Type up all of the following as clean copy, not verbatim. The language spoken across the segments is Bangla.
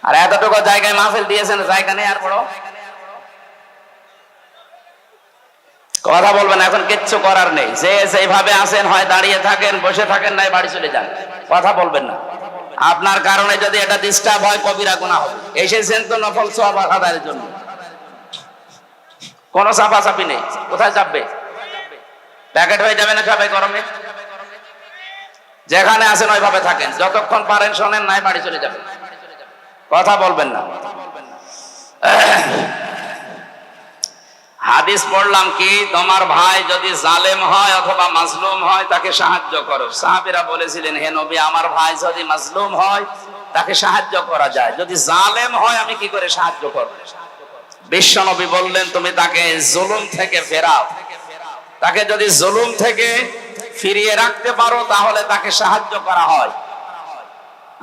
আর এতটুকু জায়গায় মাহফিল দিয়েছেন, জায়গা নেই আর বড় কথা বলবেন। এখন কিচ্ছু করার নেই, যে যেভাবে আছেন হয় দাঁড়িয়ে থাকেন, বসে থাকেন, নাই বাড়ি চলে যান, কথা বলবেন না। আপনার কারণে যদি এটা ডিস্টার্ব হয় কবিরা গুনাহ হবে। এসেছেন তো নফল সওয়াব আদায়ের জন্য, কোনো চাপাচাপি নেই। কোথায় চাপবে? প্যাকেট হয়ে যাবে না সবাই গরমে। যেখানে আছেন ওইভাবে থাকেন, যতক্ষণ পারেন শোনেন, নাই বাড়ি চলে যাবেন, কথা বলবেন না। হাদিস পড়লাম কি, তোমার ভাই যদি জালেম হয় অথবা মাজলুম হয় তাকে সাহায্য করো। সাহাবীরা বলেছিলেন, হে নবী, আমার ভাই যদি মাজলুম হয় তাকে সাহায্য করা যায়, যদি জালেম হয় আমি কি করে সাহায্য করব? বিশ্ব নবী বললেন, তুমি তাকে জুলুম থেকে ফেরাও। তাকে যদি জুলুম থেকে ফিরিয়ে রাখতে পারো তাহলে তাকে সাহায্য করা হয়।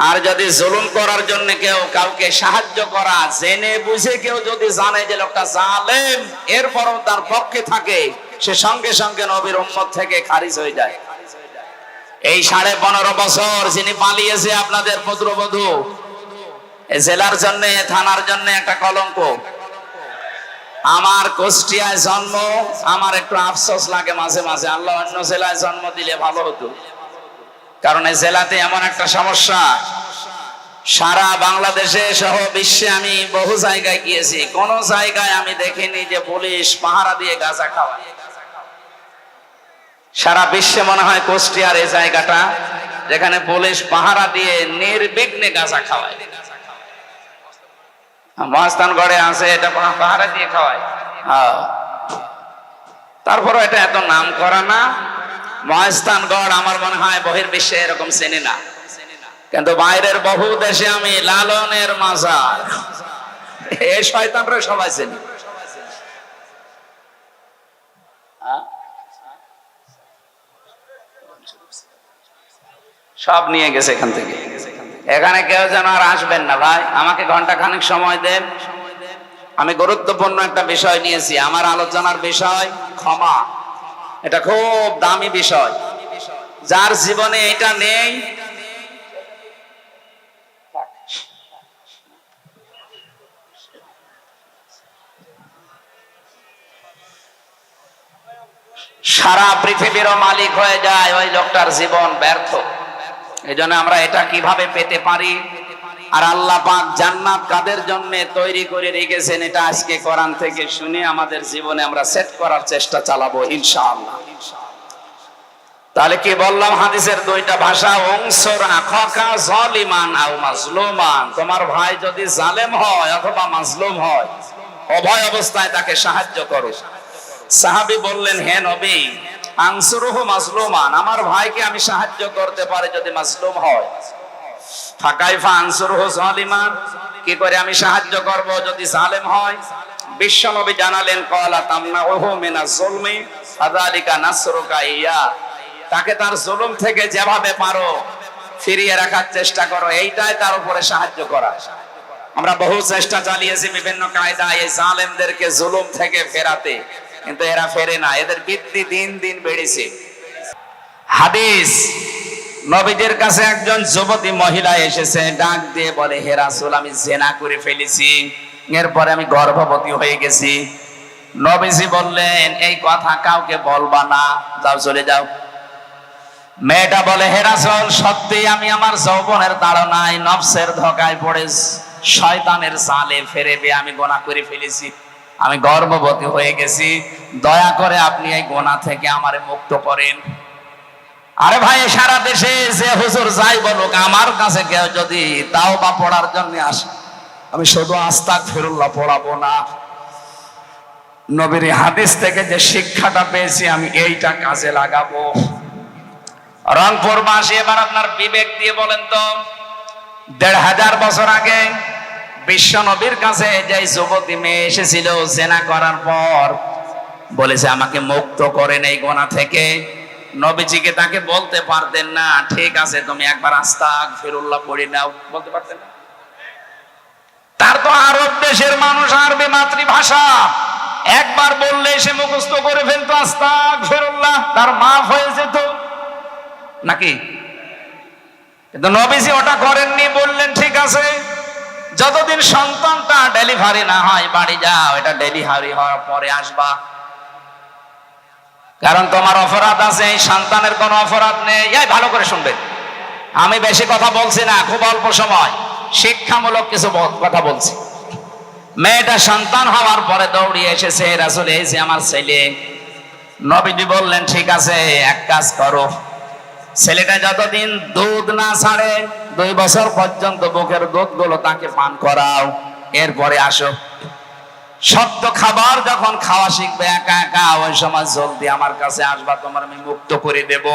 আর যদি জুলুম করার জন্য কেউ কাউকে সাহায্য করা জেনে বুঝে কেউ যদি জানে যে লোকটা জালেম, এরপরও তার পক্ষে থাকে, সে সঙ্গে সঙ্গে নবীর উম্মত থেকে খারিজ হয়ে যায়। এই 15.5 বছর যিনি পালিয়েছে আপনাদের পুত্রবধূ, জেলার জন্য, থানার জন্য একটা কলঙ্ক। আমার কুষ্টিয়ায় জন্ম, আমার একটু আফসোস লাগে মাঝে মাঝে, আল্লাহ অন্য জেলায় জন্ম দিলে ভালো হতো। কারণ এই জেলাতে এমন একটা সমস্যা, সারা বাংলাদেশে সহ বিশ্বে আমি বহু জায়গায় গিয়েছি, কোন জায়গায় আমি দেখিনি যে পুলিশ পাহারা দিয়ে গাঁজা খাওয়ায়। সারা বিশ্বে মনে হয় কুষ্টিয়ার এই জায়গাটা, যেখানে পুলিশ পাহারা দিয়ে নির্বিঘ্নে গাঁজা খাওয়ায়। মহাস্থানগড়ে আছে, এটা পাহারা দিয়ে খাওয়ায়। তারপরও এটা এত নাম করা না। মহাস্থানগড় আমার মনে হয় বহির্বিশ্বে এরকম চেনে না, কিন্তু বাইরের বহু দেশে আমি লালনের মাজার, এই শয়তানরা সবাই চেনে। সব নিয়ে গেছে এখান থেকে। এখানে কেউ যেন আর আসবেন না ভাই, আমাকে ঘন্টা খানেক সময় দেন। আমি গুরুত্বপূর্ণ একটা বিষয় নিয়েছি, আমার আলোচনার বিষয় ক্ষমা। এটা খুব দামি বিষয়, যার জীবনে এটা নেই সারা পৃথিবীরও মালিক হয়ে যায়, ওই লোকটার জীবন ব্যর্থ। এই জন্য আমরা এটা কিভাবে পেতে পারি, আর আল্লাহ পাক জান্নাত কাদের জন্য তৈরি করে রেখেছেন, এটা আজকে কোরআন থেকে শুনে আমাদের জীবনে আমরা সেট করার চেষ্টা চালাবো ইনশাআল্লাহ। তাহলে কি বললাম, হাদিসের দুইটা ভাষা, অংসর আখাকা জালিমান আও মাজলুমান। তোমার ভাই যদি জালেম হয় অথবা মাজলুম হয়, উভয় অবস্থায় তাকে সাহায্য করো। সাহাবী বললেন, হে নবী, আনসুরুহু মাজলুমান, আমার ভাইকে আমি সাহায্য করতে পারি যদি মাজলুম হয়। ফাকাইফা আনসুরুহু জালিমান, কি করে আমি সাহায্য করব যদি জালেম হয়? বিশ্ব নবী জানালেন, ক্বালা তামনাউহু মিনাজ যুলমি ফাযালিকা নাসরুকা ইয়া, তাকে তার জুলুম থেকে যেভাবে পারো ফিরিয়ে রাখার চেষ্টা করো, এইটাই তার উপরে সাহায্য করা। আমরা বহু চেষ্টা চালিয়েছি বিভিন্ন কায়দায় এই জালেমদেরকে জুলুম থেকে ফেরাতে, কিন্তু এরা ফেরে না, এদের বৃদ্ধি দিন দিন বেড়েছে। হাদিস, নবীদের কাছে একজন যুবতী মহিলা এসেছে, ডাক দিয়ে বলে, হে রাসূল, আমি জিনা করে ফেলেছি, এরপরে আমি গর্ভবতী হয়ে গেছি। নবীজি বললেন, এই কথা কাউকে বলবা না, যাও চলে যাও। মেয়েটা বলে, হে রাসূল, সত্যি আমি আমার যৌবনের তাড়নায় নফসের ধোঁকায় পড়ে শয়তানের জালে ফেরেবে আমি গুনাহ করে ফেলেছি, আমি গর্ভবতী হয়ে গেছি, দয়া করে আপনি এই গুনাহ থেকে আমারে মুক্ত করেন। আরে ভাই, সারা দেশে যে হুজুর যাই বলুক, আমার কাছে কেউ যদি তাওবা পড়ার জন্য আসে, আমি শুধু আস্তাগফিরুল্লাহ পড়াবো না, নবীর হাদিস থেকে যে শিক্ষাটা পেয়েছি আমি এইটা কাজে লাগাবো। রংপুরবাসী, এবার আপনার বিবেক দিয়ে বলেন তো, 1500 বছর আগে বিশ্ব নবীর কাছে যে যুবতী মেয়ে এসেছিল জিনা করার পর, বলেছে আমাকে মুক্ত করেন এই গুনাহ থেকে, নবীজিকে তাকে বলতে পারতেন না, ঠিক আছে তুমি একবার আস্তাগফিরুল্লাহ পড়ে নাও, বলতে পারতেন না? তার তো আরব দেশের মানুষ, আরবি মাতৃভাষা, একবার বললে সে মুখস্থ করে ফেলতো আস্তাগফিরুল্লাহ, তার মাফ হয়ে যেত নাকি? কিন্তু নবীজি ওটা করেননি, বললেন ঠিক আছে যতদিন সন্তানটা ডেলিভারি না হয় বাড়ি যাও, এটা ডেলিভারি হওয়ার পরে আসবা, কারণ তোমার অপরাধ আছে, এই সন্তানের কোনো অপরাধ নেই। এই ভালো করে শুনবেন, আমি বেশি কথা বলছি না, খুব অল্প সময় শিক্ষামূলক কিছু কথা বলছি। মেয়েটা সন্তান হওয়ার পরে দৌড়িয়ে এসেছে, রাসূল এসে আমার ছেলে। নবীজি বললেন ঠিক আছে, এক কাজ করো, ছেলেটা যতদিন দুধ না ছাড়ে 2 বছর পর্যন্ত বুকের দুধগুলো তাকে পান করাও, এরপরে আসো। সত্য খাবার যখন খাওয়া শিখবে একা একা, ওই সময় জলদি আমার কাছে আসবা, তোমার আমি মুক্ত করে দেব।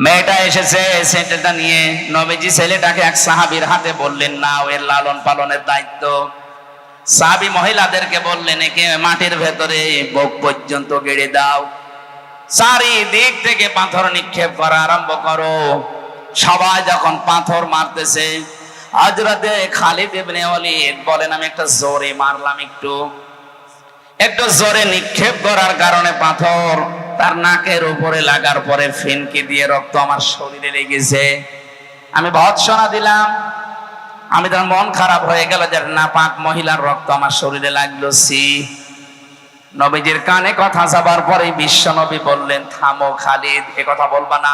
মেয়েটা এসেছে ছেলেটা নিয়ে, নবীজি ছেলেটাকে এক সাহাবীর হাতে বললেন না, এর লালন পালনের দায়িত্ব। সাহাবী মহিলাদেরকে বললেন একে মাটির ভেতরে বুক পর্যন্ত গেড়ে দাও, চারিদিক থেকে পাথর নিক্ষেপ করা আরম্ভ করো। সবাই যখন পাথর মারতেছে, হযরতে খালিদ ইবনে ওয়ালিদ বলেন আমি একটা জোরে মারলাম, একটু জোরে নিক্ষেপ করার কারণে পাথর তার নাকের উপরে লাগার পরে ফিনকি দিয়ে রক্ত আমার শরীরে লেগেছে। আমি ভৎসনা দিলাম, আমি তার মন খারাপ হয়ে গেল যে নাপাক মহিলার রক্ত আমার শরীরে লাগলো। নবীজির কানে কথা যাবার পরে বিশ্ব নবী বললেন থামো খালিদ, এ কথা বলবা না,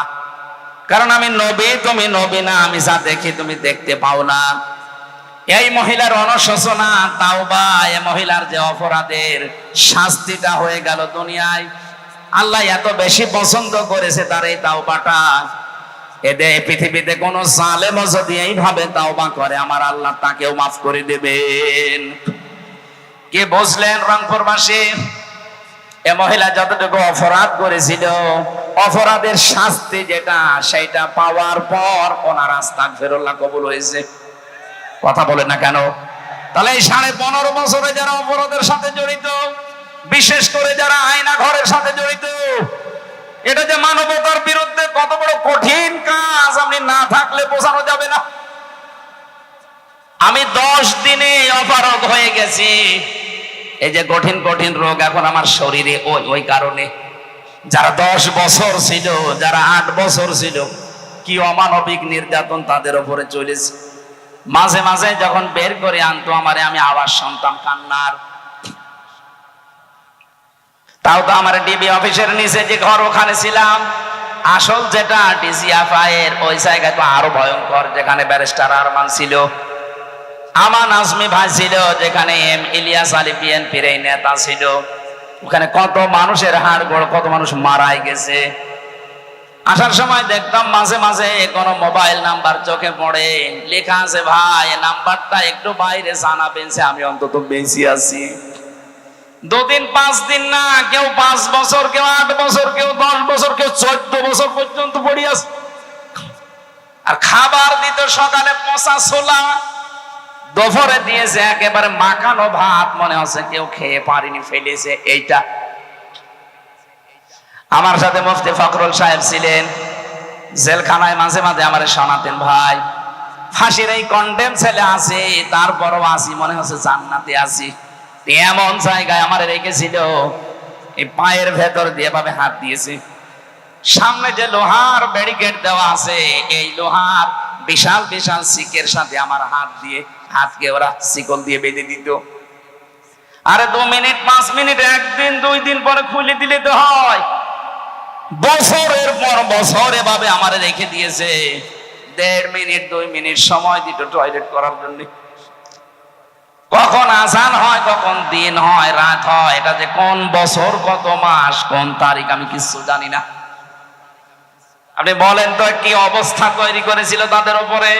কারণ আমি নবী, তুমি নবী না, আমি যা দেখি তুমি দেখতে পাও না। এই মহিলার অনশোচনা, তাওবা, এই মহিলার যে অপরাধের শাস্তিটা হয়ে গেল দুনিয়ায়, আল্লাহ এত বেশি পছন্দ করেছে তার এই তাওবাটা। এদের পৃথিবীতে কোন জালেমও যদি এইভাবে তাওবা করে, আমার আল্লাহ তাকেও মাফ করে দেবেন। কে বুঝলেন রংপুরবাসী? এ মহিলা যতটুকু অপরাধ করেছিল, অপরাধের শাস্তি যেটা, সেটা পাওয়ার পর ওনার আস্তাগফিরুল্লাহ কবুল হয়েছে। কথা বলে না কেন? তাহলে এই 15.5 বছরে যারা অপরাধের সাথে জড়িত, বিশেষ করে যারা আয়না ঘরের সাথে জড়িত, এটা যে মানবতার বিরুদ্ধে কত বড় কঠিন কাজ, আপনি না থাকলে বোঝানো যাবে না। আমি 10 দিনে অপারগ হয়ে গেছি। এই যে কঠিন কঠিন রোগ এখন আমার শরীরে, ওই কারণে যারা 10 বছর ছিল, যারা 8 বছর ছিল, কি অমানবিক নির্যাতন তাদের উপরে চলেছে। মাঝে মাঝে যখন বের করে আনতো আমারে, আমি আওয়াজ শুনতাম কান্নার। তাও তো আমার ডিবি অফিসের নিচে যে ঘর, ওখানে ছিলাম। আসল যেটা ডিজিএফআই এর ওই জায়গায় তো আরো ভয়ঙ্কর, যেখানে ব্যারিস্টার আরমান ছিল, আমান আজমি ভাই ছিল, যেখানে এম ইলিয়াস আলী বিএনপির এই নেতা ছিল। ওখানে কত মানুষের হাড় গোড়, কত মানুষ মারাই গেছে। আসার সময় দেখতাম মাঝে মাঝে কোনো মোবাইল নাম্বার চোখে পড়ে, লেখা আছে ভাই এই নাম্বারটা একটু বাইরে জানাবেন, আমি অন্তত বেঁচে আছি। 2 দিন 5 দিন না, কেউ 5 বছর, কেউ 8 বছর, কেউ 10 বছর, কেউ 14 বছর পর্যন্ত পড়ে আছে। আর খাবার দিত সকালে পচা ছোলা, দুপুরে দিয়েছে একেবারে মাখানো ভাত, মনে হচ্ছে কেউ খেয়ে পারিনি, ফেলেছে। এইটা আমার সাথে মুফতি ফখরুল সাহেব ছিলেন, জেলখানায় মাঝে মাঝে আমার শোনাতেন, ভাই ফাঁসির এই কন্ডেম ছেলে আছে, তারপরও আসি, মনে হচ্ছে জান্নাতে আসি। এমন জায়গায় আমার রেখেছিল, এই পায়ের ভেতর দিয়ে ভাবে হাত দিয়েছে। সামনে যে লোহার ব্যারিকেড দেওয়া আছে, এই লোহার বিশাল বিশাল শিকের সাথে আমার হাতকে ওরা শিকল দিয়ে বেঁধে দিত। আরে 2 মিনিট 5 মিনিট, 1 দিন 2 দিন পরে খুলে দিলে তো হয়। বছরের পর বছর এভাবে আমার রেখে দিয়েছে। 1.5 মিনিট 2 মিনিট সময় দিত টয়লেট করার জন্য। কখন আজান হয়, কখন দিন হয়, রাত হয়, এটা যে কোন বছর, কত মাস, কোন তারিখ, আমি কিছু জানি না। আপনি বলেন তো কি অবস্থা তৈরি করেছিল তাদের উপরে।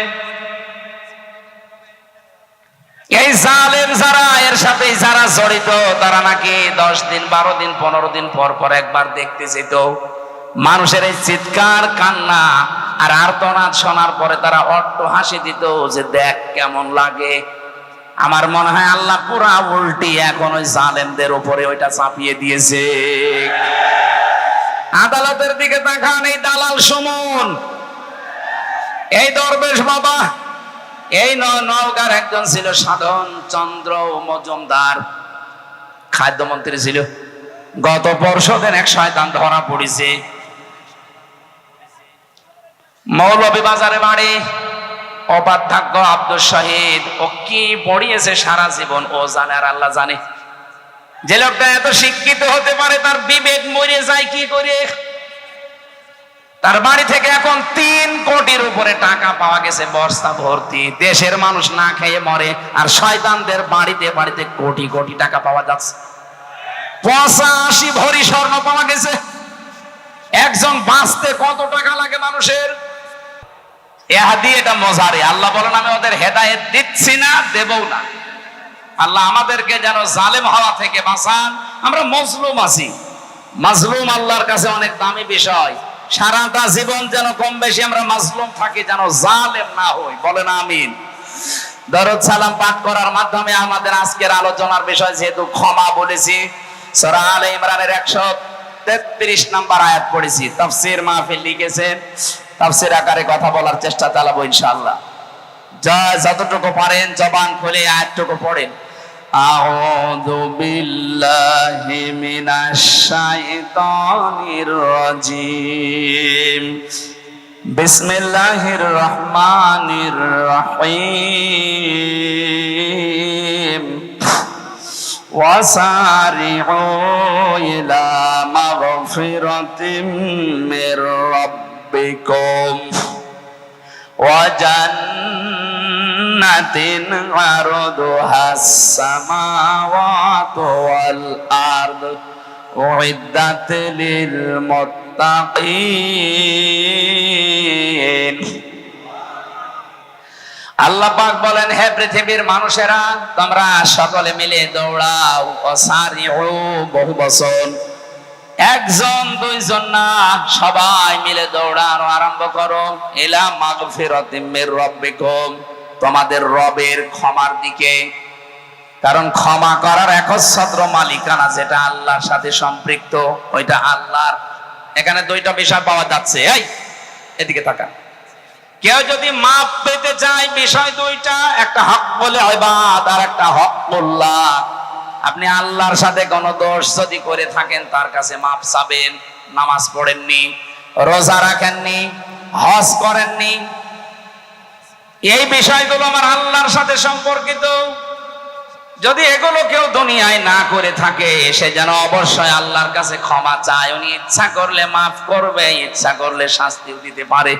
এই জালেম যারা, এর সাথে যারা জড়িত, তারা নাকি 10 দিন 12 দিন 15 দিন পর পর একবার দেখতে যেত। মানুষের এই চিৎকার কান্না আর আর্তনাদ শোনার পরে তারা অট্ট হাসি দিত যে দেখ কেমন লাগে। আমার মনে হয় আল্লাহ পুরা উল্টি এখন ওই জালেমদের উপরে ওইটা চাপিয়ে দিয়েছে। আদালতের দিকে তাকান, এই দালাল সুমন, এই দরবেশ বাবা, এই নওগাঁর একজন ছিল সাধন চন্দ্র মজুমদার, খাদ্যমন্ত্রী ছিল। গত পরশুদিন এক শয়তান ধরা পড়েছে। মৌলভীবাজারে বাড়ি, অবাধ্যজ্ঞ আব্দুল শহীদ ও কি পড়িয়েছে সারা জীবন ও জানে আর আল্লাহ জানে। যে লোকটা এত শিক্ষিত হতে পারে তার বিবেক মরে যায় কি করে? তার বাড়ি থেকে এখন 3 কোটির উপরে টাকা পাওয়া গেছে বস্তা ভর্তি। দেশের মানুষ না খেয়ে মরে আর শয়তানদের বাড়িতে বাড়িতে কোটি কোটি টাকা পাওয়া যাচ্ছে। 85 ভরি স্বর্ণ পাওয়া গেছে। একজন বাঁচতে কত টাকা লাগে মানুষের? এটা মজারে। আল্লাহ বলেন আমি ওদের হেদায়েত দিচ্ছি না, দেবও না। আল্লাহ আমাদেরকে যেন জালেম হওয়া থেকে বাঁচান। আমরা মজলুম আছি, মাজলুম আল্লাহর কাছে অনেক দামি বিষয়। সারাটা জীবন যেন কম বেশি আমরা মাজলুম থাকি, যেন জালেম না হই। বলেন আমিন। দরুদ সালাম পাঠ করার মাধ্যমে আমাদের আজকের আলোচনার বিষয় যেহেতু ক্ষমা বলেছি, সূরা আলে ইমরানের 133 নম্বর আয়াত পড়েছি। তাফসীর মাহফিল লিখেছেন, তাফসীর আকারে কথা বলার চেষ্টা চালাবো ইনশাআল্লাহ। যতটুকু পারেন জবান খুলে আয়াতটুকু পড়েন। আউযু বিল্লাহি মিনাশ শাইতানির রাজিম। বিসমিল্লাহির রহমানির রহিম। ওয়াসারিউ ইলা মাগফিরাতিম মির রাব্বিকুম ওয়া জান্নাতিন আরদুহাস সামাওয়াতু ওয়াল আরদ উইদ্দাত লিল মুত্তাকিন। আল্লাহ পাক বলেন, হে পৃথিবীর মানুষেরা, তোমরা সকলে মিলে দৌড়াও। ওয়াসারিউ বহু বচন, একজন দুইজন না, সবাই মিলে দৌড়ানো আরম্ভ করো। ইলা মাগফিরাতিম মির রাব্বিকুম, তোমাদের রবের ক্ষমার দিকে। কারণ ক্ষমা করার একচ্ছত্র মালিকানা যেটা আল্লাহর সাথে সম্পৃক্ত, ওইটা আল্লাহর। এখানে দুইটা বিষয় পাওয়া যাচ্ছে। এই এদিকে তাকান। কেউ যদি মাপ পেতে চায়, বিষয় দুইটা, একটা হাক্কুল ইবাদ আর একটা হাক্কুল্লাহ। আপনি আল্লাহর সাথে কোনো দোষ যদি করে থাকেন তার কাছে মাপ চাবেন। নামাজ পড়েননি, রোজা রাখেননি, হজ করেননি, এই বিষয়গুলো আমার আল্লাহর সাথে সম্পর্কিত। যদি এগুলো কেউ দুনিয়ায় না করে থাকে, সে যেন অবশ্যই আল্লাহর কাছে ক্ষমা চায়। উনি ইচ্ছা করলে মাফ করবে, ইচ্ছা করলে শাস্তিও দিতে পারে।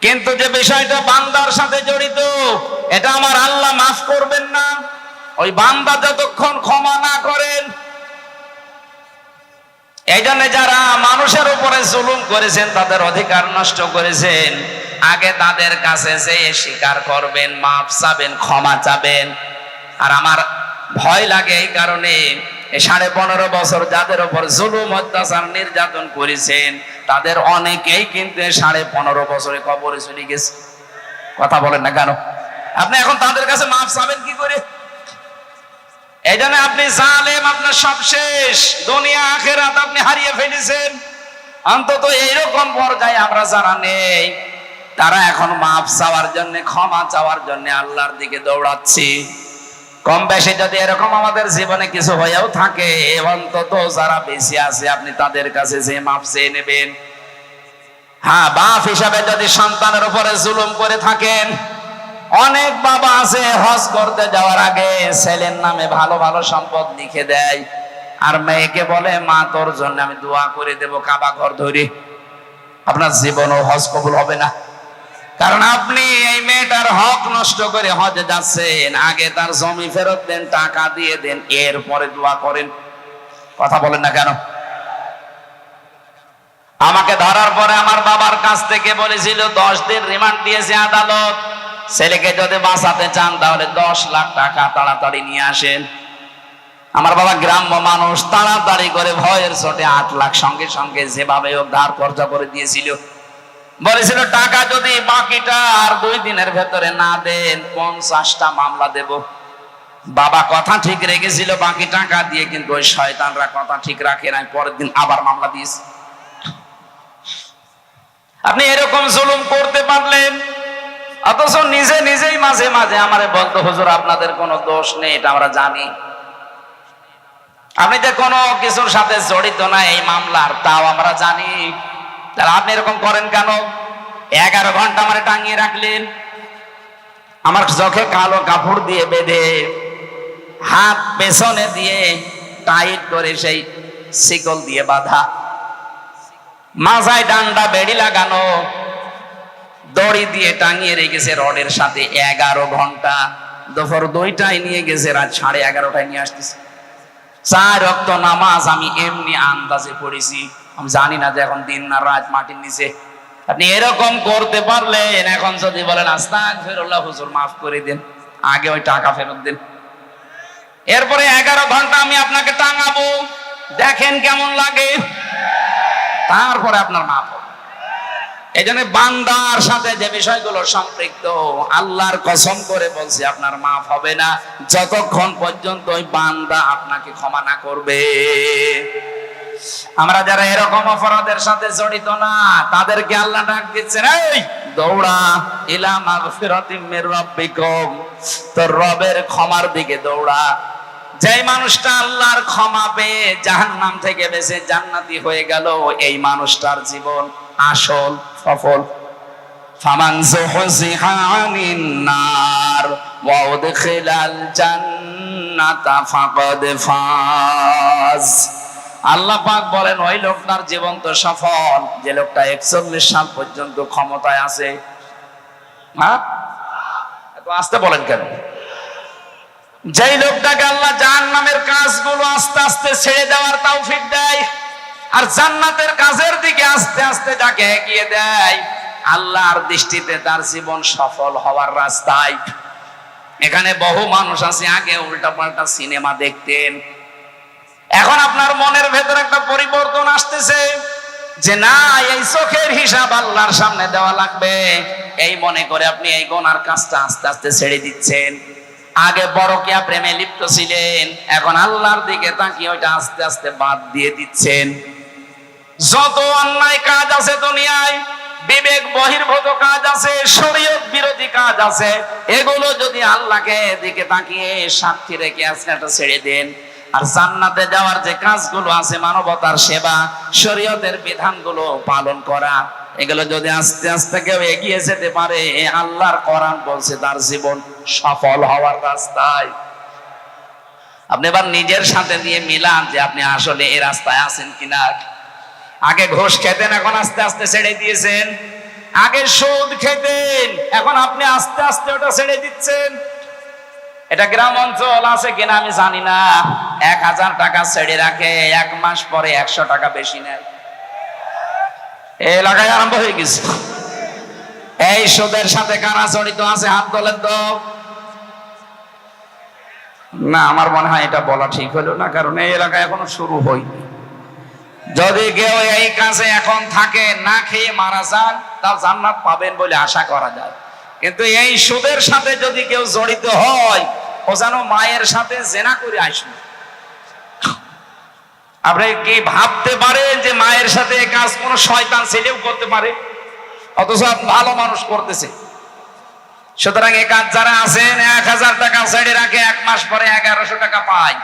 কিন্তু যে বিষয়টা বান্দার সাথে জড়িত, এটা আমার আল্লাহ মাফ করবেন না ওই বান্দা যতক্ষণ ক্ষমা না করেন। এই জন্য যারা মানুষের উপরে জুলুম করেছেন, তাদের অধিকার নষ্ট করেছেন, আগে তাদের কাছে যেয়ে স্বীকার করবেন, মাফ চাবেন, ক্ষমা চাবেন। আর আমার ভয় লাগে এই কারণে, 15.5 বছর যাদের উপর জুলুম, অত্যাচার, নির্যাতন করেছেন, তাদের অনেকেই কিন্তু 15.5 বছরে কবরে চলে গেছে। কথা বলেন না কেন? আপনি এখন তাদের কাছে মাফ চাবেন কি করে? এই জন্য আপনি জালেম, আপনার সব শেষ। দুনিয়া আখিরাত আপনি হারিয়ে ফেলেছেন। অন্তত এইরকম পর্যায়ে আমরা যারা নেই, তারা এখন মাফ চাওয়ার জন্য, ক্ষমা চাওয়ার জন্য আল্লাহর দিকে দৌড়াচ্ছি। কম বেশি যদি এরকম আমাদের জীবনে কিছু হয়েও থাকে, অন্তত যারা বেঁচে আছে আপনি তাদের কাছে যে মাফ চেয়ে নেবেন। হ্যাঁ, বাপ হিসাবে যদি সন্তানের উপরে জুলুম করে থাকেন, অনেক বাবা আছে হজ করতে যাওয়ার আগে ছেলের নামে ভালো ভালো সম্পদ লিখে দেয়, আর মেয়েকে বলে মা তোর জন্য আমি দোয়া করে দেব কাবা ঘর ধরে। আপনার জীবনও হজ কবুল হবে না, কারণ আপনি এই মেয়েটার হক নষ্ট করে হজে যাচ্ছেন। আগে তার জমি ফেরত দেন, টাকা দিয়ে দেন, এরপরে দোয়া করেন। কথা বলেন না কেন? আমাকে ধরার পরে আমার বাবার কাছ থেকে বলেছিল 10 দিন রিমান্ড দিয়েছে আদালত। ছেলেকে যদি বাঁচাতে চান তাহলে 10 লাখ টাকা তাড়াতাড়ি নিয়ে আসেন। আমার বাবা গ্রাম্য মানুষ, তাড়াতাড়ি করে ভয়ের চোটে 8 লাখ সঙ্গে সঙ্গে যেভাবে হোক ধার কর্জা করে দিয়েছিল। বলেছিল টাকা যদি বাকিটা আর 2 দিনের ভেতরে না দেন 50টা মামলা দেব। বাবা কথা ঠিক রেখেছিল বাকি টাকা দিয়ে, কিন্তু ওই শয়তানরা কথা ঠিক রাখে নাই, পরের দিন আবার মামলা দিয়েছে। আপনি এরকম জুলুম করতে পারলেন, অথচ নিজে নিজেই মাঝে মাঝে আমারে বলতো হুজুর আপনাদের কোনো দোষ নেই, এটা আমরা জানি, আপনি যে কোনো কিছুর সাথে জড়িত না এই মামলার, তাও আমরা জানি। তাহলে আপনি এরকম করেন কেন? 11 ঘন্টা আমারে টাঙিয়ে রাখলেন, আমার চোখে কালো কাপড় দিয়ে বেঁধে হাত পেছনে দিয়ে টাইট করে সেই শিকল দিয়ে বাঁধা, মাথায় ডান্ডা বেড়ি লাগানো, দড়ি দিয়ে টাঙিয়ে রেখেছে রডের সাথে 11 ঘন্টা। দুপুর 2টায় নিয়ে গেছে, রাত 11:30টায় নিয়ে আসতেছে। 4 ওয়াক্ত নামাজ আমি এমনি আন্দাজে পড়েছি, আমি জানি না যে এখন দিন না রাত মাটির নিচে। আপনি এরকম করতে পারলেন, এখন যদি বলেন আস্তাগফিরুল্লাহ হুজুর মাফ করে দেন, আগে ওই টাকা ফেরত দেন। এরপরে 11 ঘন্টা আমি আপনাকে টাঙাবো, দেখেন কেমন লাগে, তারপরে আপনার মাফ হবে। এই জন্য বান্দার সাথে যে বিষয়গুলো সম্পৃক্ত, আল্লাহর কসম করে বলছি আপনার মাফ হবে না যতক্ষণ পর্যন্ত ওই বান্দা আপনাকে ক্ষমা না করবে। আমরা যারা এরকম অপরাধের সাথে জড়িত না, তাদেরকে আল্লাহ ডাক দিচ্ছেন, এই দৌড়া ইলা মাগফিরাতিম মির রাব্বিকুম, তোর রবের ক্ষমার দিকে দৌড়া। যে মানুষটা আল্লাহর ক্ষমা পেয়ে জাহান্নাম থেকে বেঁচে জান্নাতি হয়ে গেল, এই মানুষটার জীবন আসল সফল। ফামান যুহজিহা আনিন নার ওয়া উদখিলাল জান্নাতা ফাকাদ ফাজ। আল্লাহ পাক বলেন ওই লোকটার জীবন তো সফল, যে লোকটা 41 সাল পর্যন্ত ক্ষমতায় আছে। হ্যাঁ, এত আস্তে বলেন কেন? যেই লোকটাকে আল্লাহ জাহান্নামের কাজগুলো আস্তে আস্তে ছেড়ে দেওয়ার তৌফিক দেয়, আর জান্নাতের কাজের দিকে আস্তে আস্তে যাকে এগিয়ে দেয়, আল্লাহর দৃষ্টিতে তার জীবন সফল হওয়ার রাস্তায়। এখানে বহু মানুষ আছে আগে উল্টাপাল্টা সিনেমা দেখতেন, এখন আপনার মনের ভেতর একটা পরিবর্তন আসতেছে যে না, এই চোখের হিসাব আল্লাহর সামনে দেওয়া লাগবে। এই মনে করে আপনি এই গুনার কাজটা আস্তে আস্তে ছেড়ে দিচ্ছেন। আগে পরকীয়া প্রেমে লিপ্ত ছিলেন, এখন আল্লাহর দিকে তাকিয়ে ওইটা আস্তে আস্তে বাদ দিয়ে দিচ্ছেন। যত অন্যায় কাজ আছে দুনিয়ায়, বিবেক বহির্ভূত কাজ আছে, শরীয়ত বিরোধী কাজ আছে, এগুলো যদি আল্লাহকে দিকে তাকিয়ে সাক্ষী রেখে আজকে একটা ছেড়ে দেন, আর জান্নাতে যাওয়ার যে কাজগুলো আছে, মানবতার সেবা, শরীয়তের বিধানগুলো পালন করা, এগুলো যদি আস্তে আস্তে কেউ এগিয়ে যেতে পারে, আল্লাহর কোরআন বলছে তার জীবন সফল হওয়ার রাস্তায়। আপনি এবার নিজের সাথে দিয়ে মিলান যে আপনি আসলে এই রাস্তায় আছেন কিনা। আগে ঘুষ খেতেন, এখন আস্তে আস্তে ছেড়ে দিয়েছেন। আগে সুদ খেতেন, এখন আপনি আস্তে আস্তে ওটা ছেড়ে দিচ্ছেন। এটা গ্রাম অঞ্চল আছে কিনা আমি জানি না, 1000 টাকা ছেড়ে রাখে, 1 মাস পরে 100 টাকা বেশি নেয়। এই এলাকায় আরম্ভ হয়ে গেছে। এই সুদের সাথে কারা জড়িত আছে হাত তোলেন তো। না, আমার মনে হয় এটা বলা ঠিক হলো না, কারণ এই এলাকায় এখনো শুরু হয়নি। যদি কেউ এই কাজে এখন থাকে, না খেয়ে মারা যান, তাও জান্নাত পাবেন বলে আশা করা যায়। কিন্তু এই সুদের সাথে যদি কেউ জড়িত হয়, ও যেন মায়ের সাথে জেনা করে আসবে। আপনি কি ভাবতে পারেন যে মায়ের সাথে এই কাজ কোন শয়তান ছেলেও করতে পারে? অথচ ভালো মানুষ করতেছে। সুতরাং এই কাজ যারা আছেন, 1000 টাকা ছেড়ে রাখে, 1 মাস পরে 1100 টাকা পায়।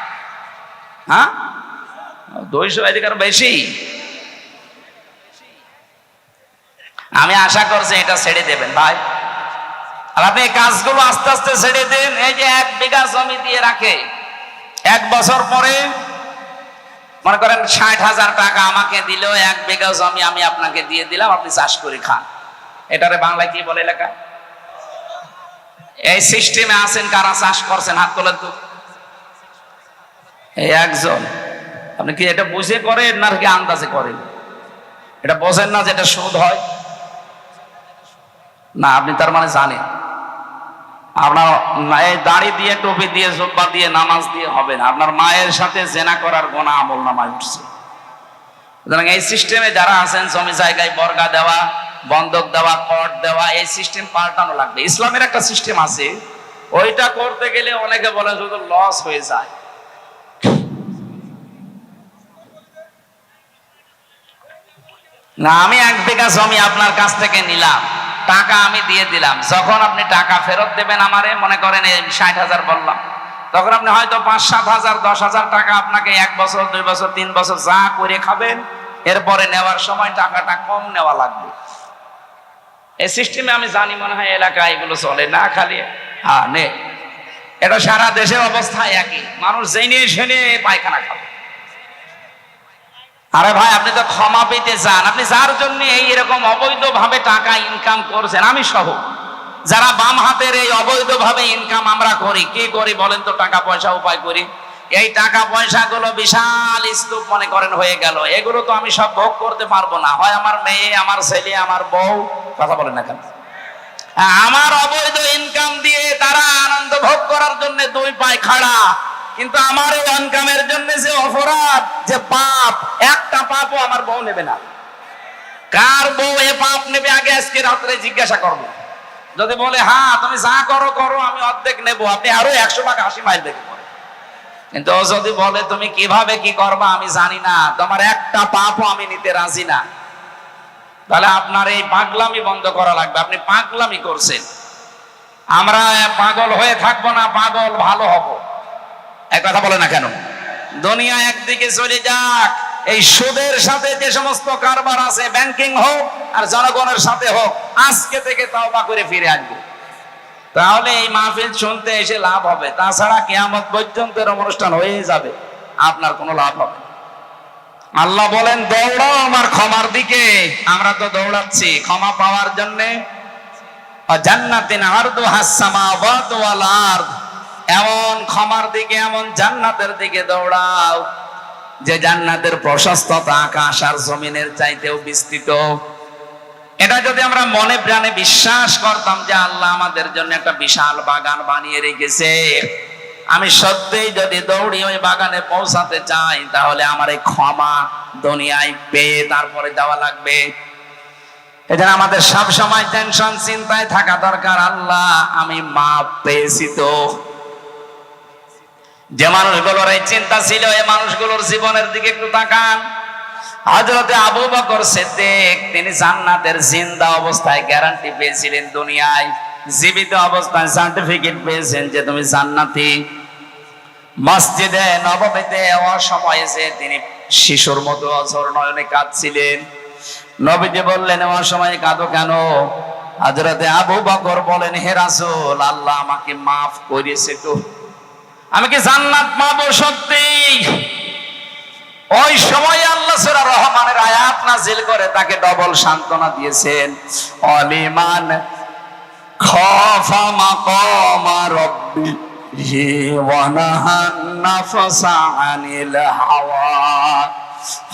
হ্যাঁ, 200 এদিকে বেশি। আমি আশা করছি এটা ছেড়ে দেবেন ভাই। আর আপনি এই কাজগুলো আস্তে আস্তে ছেড়ে দেন। এই যে 1 বিঘা জমি দিয়ে রাখে, 1 বছর পরে মনে করেন 60,000 টাকা আমাকে দিল, 1 বিঘা জমি আমি আপনাকে দিয়ে দিলাম, আপনি চাষ করে খান। এটারে বাংলায় কি বলে লেখা? এই সিস্টেমে আছেন কারা চাষ করছেন হাত তোলেন তো। এই একজন। আপনি কি এটা বুঝে করেন না কি আন্দাজে করেন? এটা বোঝেন না যে এটা সুদ হয় না? আপনি তার মানে জানেন। আপনার দাড়ি দিয়ে, টুপি দিয়ে, জুব্বা দিয়ে, নামাজ দিয়ে হবে না। আপনার মায়ের সাথে জেনা করার গুনাহ আমল নামায় উঠছে। সুতরাং এই সিস্টেমে যারা আছেন, জমি জায়গায় বর্গা দেওয়া, বন্ধক দেওয়া, কর দেওয়া, এই সিস্টেম পাল্টানো লাগবে। ইসলামের একটা সিস্টেম আছে, ওইটা করতে গেলে অনেকে বলে শুধু লস হয়ে যায়। না, আমি 1 বিঘা জমি আপনার কাছ থেকে নিলাম, টাকা আমি দিয়ে দিলাম। যখন আপনি টাকা ফেরত দেবেন আমারে, মনে করেন 60,000 বললাম, তখন আপনি হয়তো 5-7 হাজার 10,000 টাকা আপনাকে 1 বছর 2 বছর 3 বছর যা করে খাবেন, এরপরে নেওয়ার সময় টাকাটা কম নেওয়া লাগবে। এই সিস্টেমে আমি জানি মনে হয় এলাকায় এগুলো চলে না, খালি হ্যাঁ নে, এটা সারা দেশের অবস্থা একই, মানুষ জেনে শুনে পায়খানা খাবে। আরে ভাই, আপনি তো ক্ষমা পেতে চান, আপনি যার জন্য এইরকম অবৈধভাবে টাকা ইনকাম করছেন, আমি সহ যারা বাম হাতের এই অবৈধভাবে ইনকাম আমরা করি, কি করি বলেন তো? টাকা পয়সা উপায় করি। এই টাকা পয়সাগুলো বিশাল স্তূপ মনে করেন হয়ে গেল, এগুলো তো আমি সব ভোগ করতে পারবো না। হয় আমার মেয়ে, আমার ছেলে, আমার বউ, কথা বলেন না কেন, আমার অবৈধ ইনকাম দিয়ে তারা আনন্দ ভোগ করার জন্য দুই পায়ে খাড়া, কিন্তু আমার এই ইনকামের জন্য যে অপরাধ, যে পাপ, একটা পাপও আমার বউ নেবে না। কার বউ এ পাপ নেবে আগে আজকে রাত্রে জিজ্ঞাসা করবো। যদি বলে হ্যাঁ তুমি যা করো করো, আমি অর্ধেক নেবো, আপনি আরো 100 টাকা 80 মাইল দেখে পড়ে। কিন্তু ও যদি বলে তুমি কিভাবে কি করবা আমি জানি না, তোমার একটা পাপও আমি নিতে রাজি না, তাহলে আপনার এই পাগলামি বন্ধ করা লাগবে। আপনি পাগলামি করছেন। আমরা পাগল হয়ে থাকবো না, পাগল ভালো হব। এক কথা বলে না কেন? দুনিয়া একদিকে চলে যাক, এই সুদের সাথে যে সমস্ত কারবার আছে, ব্যাংকিং হোক আর জনগণের সাথে হোক, আজকে থেকে তওবা করে ফিরে আসবে। তাহলে এই মাহফিল শুনতে এসে লাভ হবে, তাছাড়া কিয়ামত পর্যন্তের অনুষ্ঠান হয়ে যাবে, আপনার কোনো লাভ হবে না। আল্লাহ বলেন দৌড়াও আমার ক্ষমার দিকে। আমরা তো দৌড়াচ্ছি ক্ষমা পাওয়ার জন্য। জান্নাতিন আরদুহাস সামাওয়াতু ওয়াল আরদ, এমন ক্ষমার দিকে, এমন জান্নাতের দিকে দৌড়াও যে জান্নাতের প্রশস্ততা আকাশ আর জমিনের চাইতেও বিস্তৃত। এটা যদি আমরা মনে প্রাণে বিশ্বাস করতাম যে আল্লাহ আমাদের জন্য একটা বিশাল বাগান বানিয়ে রেখেছে, আমি সত্যিই যদি দৌড়ি ওই বাগানে পৌঁছাতে চাই, তাহলে আমার এই ক্ষমা দুনিয়ায় পেয়ে তারপরে যাওয়া লাগবে। এজন্য আমাদের সব সময় টেনশন, চিন্তায় থাকা দরকার, আল্লাহ আমি মাপ পেয়েছি তো। যে মানুষগুলোর এই চিন্তা ছিল, এই মানুষগুলোর জীবনের দিকে একটু তাকান। হযরতে আবু বকর সিদ্দিক, তিনি জান্নাতের জিন্দা অবস্থায় গ্যারান্টি পেয়েছিলেন, দুনিয়ায় জীবিত অবস্থায় সার্টিফিকেট পেয়েছেন যে তুমি জান্নাতি। মসজিদে নববীতে অসময়ে যে তিনি শিশুর মতো অঝর নয়নে কাঁদছিলেন, নবীজি বললেন অসময়ে কাঁদো কেন? হযরতে আবু বকর বলেন, হে রাসূল, আল্লাহ আমাকে মাফ করেছে তো, আমি কি জান্নাত পাবো সত্যি? ওই সময় আল্লাহ সূরা রহমানের আয়াত নাযিল করে তাকে ডবল সান্ত্বনা দিয়েছেন। অলিমান খাফা মাকামা রাব্বিহি ওয়া নাহান নাফসা আনিল হাওয়া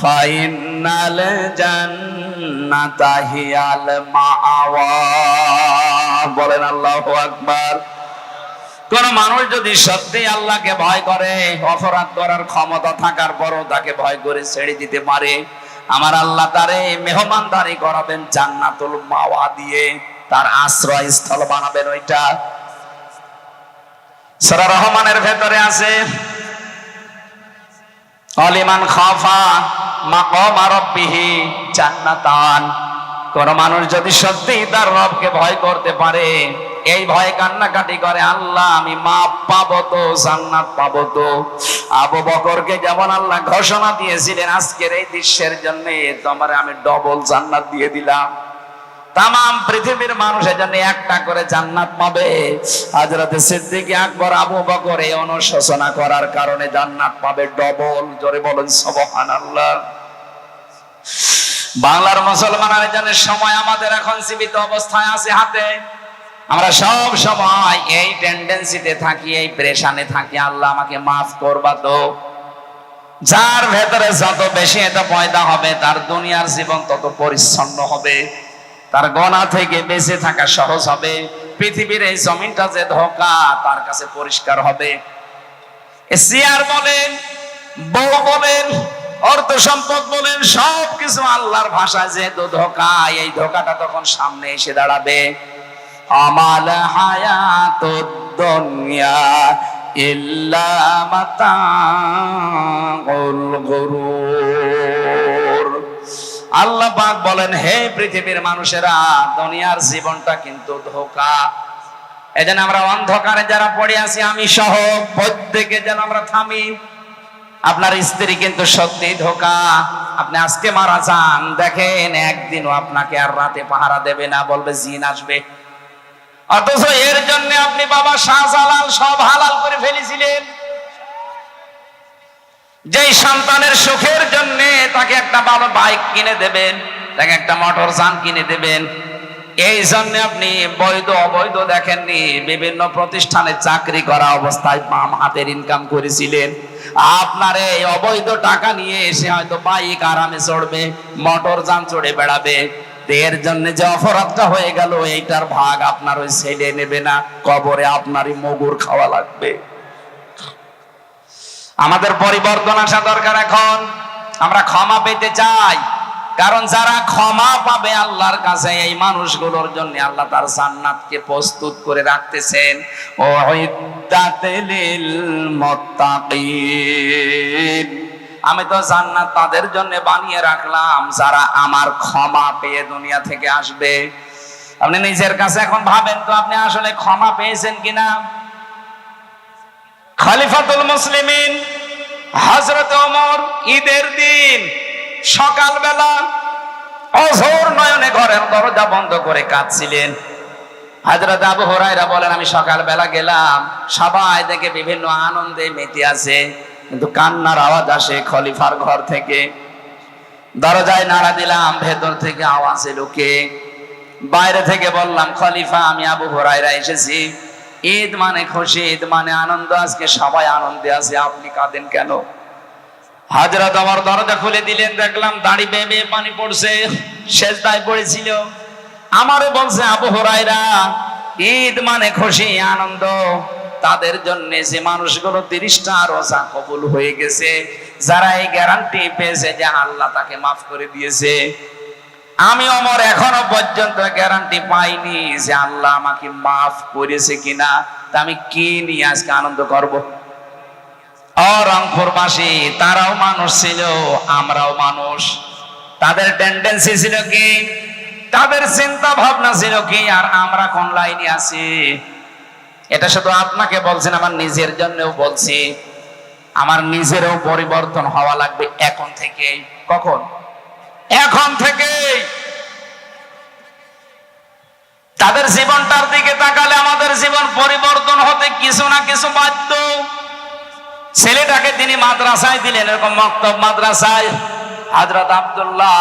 ফাইনাল জান্নাতা হিয়াল মাআওয়া। বলেন আল্লাহু আকবার। কোন মানুষ যদি সত্যি আল্লাহকে ভয় করে, অপরাধ করার ক্ষমতা থাকার পরও তাকে ভয় করে ছেড়ে দিতে পারে, আমার আল্লাহ তারে মেহমানদারি করাবেন জান্নাতুল মাওয়া দিয়ে, তার আশ্রয় স্থল বানাবেন। ওইটা সূরা রহমানের ভেতরে আছে, অলিমান খাফা মাকামা রাব্বিহি জান্নাতান। কোন মানুষ যদি সত্যি তার রবকে ভয় করতে পারে, এই ভয়ে কান্নাকাটি করে, আল্লাহ আমি মাপ পাবো তো, জান্নাত পাবো তো। আবু বকরকে যেমন আল্লাহ ঘোষণা দিয়েছিলেন আজকের এই দৃশ্যের জন্য, তোমার আমি ডবল জান্নাত দিয়ে দিলাম। তামাম পৃথিবীর মানুষের জন্য একটা করে জান্নাত পাবে। হযরতে সিদ্দিক আকবর আবু বকর এই অনুশোচনা করার কারণে জান্নাত পাবে ডবল। জোরে বলেন সুবহানাল্লাহ। বাংলার মুসলমানের জন্য সময় আমাদের এখন সীমিত অবস্থায় আছে হাতে। আমরা সব সময় এই টেন্ডেন্সিতে থাকি, এই প্রেশানে থাকি, আল্লাহ আমাকে মাফ করবা তো। যার ভেতরে যত বেশি এটা পয়দা হবে, তার দুনিয়ার জীবন তত পরিচ্ছন্ন হবে, তার গুনাহ থেকে বেঁচে থাকা সহজ হবে। পৃথিবীর এই জমিনটা যে ধোঁকা, তার কাছে পরিষ্কার হবে। চেয়ার বলেন, বউ বলেন, অর্থ সম্পদ বলেন, সবকিছু আল্লাহর ভাষায় যেহেতু ধোঁকা, এই ধোঁকাটা তখন সামনে এসে দাঁড়াবে। আমাল হায়াতুদ দুনিয়া ইল্লা মাতাউল গুরুর। আল্লাহ পাক বলেন, হে পৃথিবীর মানুষেরা, দুনিয়ার জীবনটা কিন্তু ধোঁকা। এজন্য আমরা অন্ধকারে যারা পড়ে আছি, আমি সহ প্রত্যেকে যেন আমরা থামি। আপনার স্ত্রী কিন্তু সত্যি ধোঁকা। আপনি আজকে মারা যান, দেখেন একদিনও আপনাকে আর রাতে পাহারা দেবে না, বলবে জিন আসবে। অথচ এর জন্য আপনি বাবা শাহজালাল সব হালাল করে ফেলেছিলেন। যেই সন্তানের সুখের জন্য তাকে একটা ভালো বাইক কিনে দেবেন, তাকে একটা মোটর যান কিনে দেবেন, এই জন্য আপনি বৈধ অবৈধ দেখেননি, বিভিন্ন প্রতিষ্ঠানে চাকরি করা অবস্থায় বাম হাতের ইনকাম করেছিলেন। আপনার এই অবৈধ টাকা নিয়ে এসে হয়তো বাইক আরামে চড়বে, মোটর যান চড়ে বেড়াবে, এর জন্য যে অপরাধটা হয়ে গেল এইটার ভাগ আপনার ওই ছেলে নেবে না, কবরে আপনারই মগুর খাওয়া লাগবে। আমাদের পরিবর্তন আসা দরকার। এখন আমরা ক্ষমা পেতে চাই, কারণ যারা ক্ষমা পাবে আল্লাহর কাছে এই মানুষগুলোর জন্য আল্লাহ তার জান্নাতকে প্রস্তুত করে রাখতেছেন। উইদ্দাতিল মুত্তাকিন, আমি তো জান্নাত তাদের জন্য বানিয়ে রাখলাম যারা আমার ক্ষমা পেয়ে দুনিয়া থেকে আসবে। আপনি নিজের কাছে এখন ভাবেন তো, আপনি আসলে ক্ষমা পেয়েছেন কিনা? খলিফাতুল মুসলিমিন হযরত ওমর ঈদের দিন সকালবেলা অঝোর নয়নে ঘরের দরজা বন্ধ করে কাঁদছিলেন। হযরত আবু হুরায়রা বলেন, আমি সকালবেলা গেলাম, সবাই দেখে বিভিন্ন আনন্দে মেতে আছে, কিন্তু কান্নার আওয়াজ আসে খলিফার ঘর থেকে। দরজায় নাড়া দিলাম, ভেতর থেকে আওয়াজ এলো কে? বাইরে থেকে বললাম, খলিফা আমি আবু হুরায়রা এসেছি, ঈদ মানে খুশি, ঈদ মানে আনন্দ, আজকে সবাই আনন্দে আছে, আপনি কাঁদেন কেন? হযরত ওমর দরজা খুলে দিলেন, দেখলাম দাড়ি বেয়ে বেয়ে পানি পড়ছে, সেজদায় পড়েছিল। আমারে বলছে, আবু হুরায়রা ঈদ মানে খুশি আনন্দ, তাদের জন্য যে মানুষগুলো 30টা রোজা কবুল হয়ে গেছে, যারা এই গ্যারান্টি পেয়েছে যে আল্লাহ তাকে মাফ করে দিয়েছে। আমি ওমর এখনো পর্যন্ত গ্যারান্টি পাইনি যে আল্লাহ আমাকে মাফ করেছে কিনা, তা আমি কি নিয়ে আজকে আনন্দ করব? রংপুরবাসী তারাও মানুষ ছিল, আমরাও মানুষ। তাদের টেন্ডেন্সি ছিল কি, তাদের চিন্তা ভাবনা ছিল কি, আর আমরা কোন লাইনে আছি? এটা শুধু আপনাকে বলছেন, আমার নিজের জন্যও বলছি। আমার নিজেরও পরিবর্তন হওয়া লাগবে এখন থেকে। কখন? এখন থেকে। তাদের জীবনটার দিকে তাকালে আমাদের জীবন পরিবর্তন হতে কিছু না কিছু বাধ্য। ছেলেটাকে তিনি মাদ্রাসায় দিলেন, এরকম মক্তব মাদ্রাসায়। হযরত আব্দুল্লাহ